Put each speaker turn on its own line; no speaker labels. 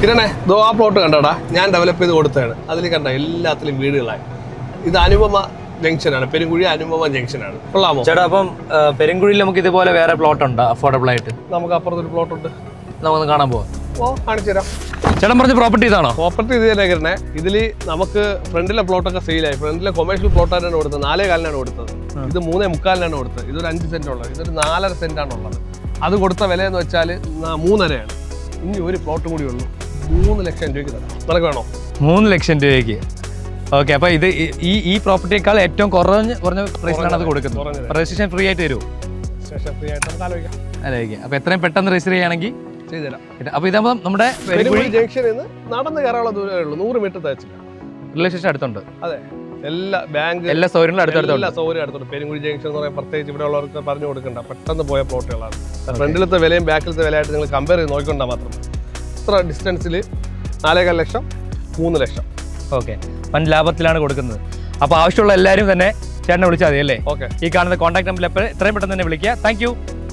കിരണേ ദോ ആ പ്ലോട്ട് കണ്ടടാ, ഞാൻ ഡെവലപ്പ് ചെയ്ത് കൊടുത്തതാണ്. അതിൽ കണ്ട എല്ലാത്തിലും വീടുകളായി. ഇത് അനുപമ ജംഗ്ഷനാണ്, പെരുങ്കുഴി അനുപമ ജംഗ്ഷനാണ്. കൊള്ളാമോ
ചേട്ടാ? അപ്പം പെരുങ്കുഴിയിൽ നമുക്ക് ഇതുപോലെ വേറെ പ്ലോട്ട് ഉണ്ട് അഫോർഡബിൾ ആയിട്ട്?
നമുക്ക് അപ്പുറത്തൊരു പ്ലോട്ട് ഉണ്ട്,
നമുക്കൊന്ന് കാണാൻ പോവാം.
ഓ കാണിച്ചു തരാം.
ചേട്ടൻ പറഞ്ഞ പ്രോപ്പർട്ടി ഇതാണോ?
പ്രോപ്പർട്ടി ഇത് തന്നെ കിരണേ. ഇതിൽ നമുക്ക് ഫ്രണ്ടിലെ പ്ലോട്ടൊക്കെ സെയിലായി. ഫ്രണ്ടിലെ കൊമേഴ്ഷ്യൽ പ്ലോട്ടാണ് കൊടുത്തത്, 4.4 കൊടുത്തത്. ഇത് 3.25 കൊടുത്തത്. ഇതൊരു 5 സെന്റ് ഉള്ളത്, ഇതൊരു 4.5 സെന്റാണ് ഉള്ളത്. അത് കൊടുത്ത വില എന്ന് വെച്ചാൽ 3.5. ഇനി ഒരു പ്ലോട്ട് കൂടി ഉള്ളൂ, 3 ലക്ഷം രൂപയ്ക്ക് തരാം. നിനക്ക് വേണോ?
3 ലക്ഷം രൂപയ്ക്ക്. ഓക്കെ, അപ്പൊ ഇത് ഈ പ്രോപ്പർട്ടിയേക്കാൾ ഏറ്റവും കുറഞ്ഞ പ്രൈസിലാണ് അത് കൊടുക്കുന്നത്. രജിസ്ട്രേഷൻ ഫ്രീ ആയിട്ട് തരുമോ?
ഫ്രീ ആയിട്ട് നമുക്ക്
ആലോചിക്കാം. അപ്പൊ എത്രയും പെട്ടെന്ന് രജിസ്റ്റർ ചെയ്യുകയാണെങ്കിൽ
ചെയ്തുതരാം.
അപ്പൊ ഇതാകുമ്പോൾ നമ്മുടെ
ജംഗ്ഷനിൽ നിന്ന് നടന്ന് കയറാനുള്ള ദൂരമേ ഉള്ളൂ, 100 മീറ്റർ തയ്ച്ചില്ല.
റിലേഷൻഷിപ്പ് അടുത്തുണ്ട്.
അതെ, എല്ലാ ബാങ്ക്
എല്ലാ സൗകര്യങ്ങളും
എല്ലാ സൗകര്യം അടുത്തുണ്ട്. പെരുങ്കുഴി ജംഗ്ഷൻ എന്ന് പറയാൻ പ്രത്യേകിച്ച് ഇവിടെ ഉള്ളവർക്ക് പറഞ്ഞു കൊടുക്കണ്ട, പെട്ടെന്ന് പോയ പ്ലോട്ടുകളാണ്. ഫ്രണ്ടിലത്തെ വിലയും ബാക്കിലത്തെ വിലയായിട്ട് നിങ്ങൾ കമ്പയർ ചെയ്ത് നോക്കിക്കൊണ്ടാൽ മാത്രം. ഇത്ര ഡിസ്റ്റൻസിൽ 4.5 ലക്ഷം, 3 ലക്ഷം.
ഓക്കെ, വൻ ലാഭത്തിലാണ് കൊടുക്കുന്നത്. അപ്പോൾ ആവശ്യമുള്ള എല്ലാവരും തന്നെ ചേട്ടനെ വിളിച്ചാൽ മതി അല്ലേ?
ഓക്കെ,
ഈ കാണുന്ന കോൺടാക്ട് നമ്പറിൽ എത്രയും പെട്ടെന്ന് തന്നെ വിളിക്കുക. Thank you.